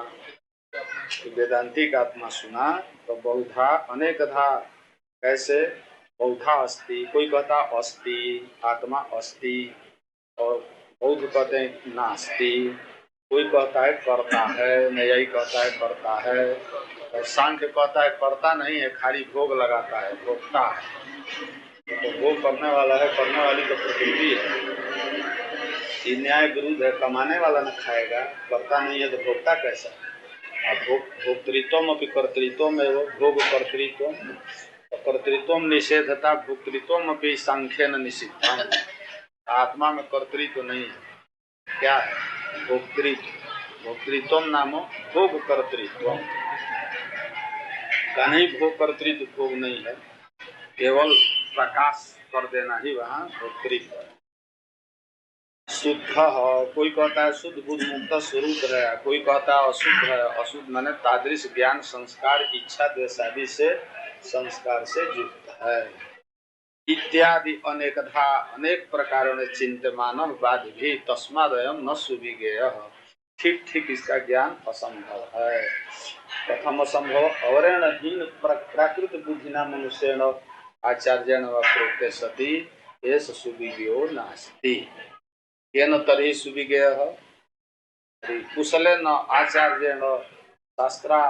कि वेदांती का आत्मा सुना तो बहुधा अनेकधा कैसे बहुधा अस्ति कोई कहता अस्ति आत्मा अस्ति और बौद्ध कहते हैं नास्ति कोई कहता है करता है न्यायी कहता है करता है और सांख्य कहता है करता नहीं है खाली भोग लगाता है भोगता है। तो भोग करने वाला है करने वाली तो प्रकृति है। ये न्याय विरुद्ध है कमाने वाला न खाएगा करता नहीं है तो भोगता कैसा? भोक्तृत्व अपि कर्तृत्व में वो भोग कर्तृत्व कर्तृत्व निषेधता भोक्तृत्व अपि सांख्येन निषिद्धम। आत्मा में कर्तृत्व नहीं है क्या है? भोक्तृत्व भोक्तृत्व नामो भोग कर्तृत्व का नहीं भोग कर्तृत्व भोग नहीं है केवल प्रकाश कर देना ही वहाँ भोक्तृत्व। शुद्ध कोई कहता है शुद्ध बुद्ध मुक्त स्वरूप है कोई कहता है अशुद्ध है अशुद्ध माने तादृश ज्ञान संस्कार इच्छा द्वेष आदि से संस्कार से युक्त है इत्यादि अनेकधा अनेक प्रकारों ने चिंतमान बाद भी तस्मादयम न सुविज्ञेयः। ठीक ठीक इसका ज्ञान असंभव है। प्रथम असंभव अवरेणहीन प्राकृत बुद्धिना मनुष्येण आचार्येण वा प्रोक्ते सति एष सुविज्ञो नास्ति येन तर्हि सुविज्ञेयः कुशलेन आचार्येण शास्त्रा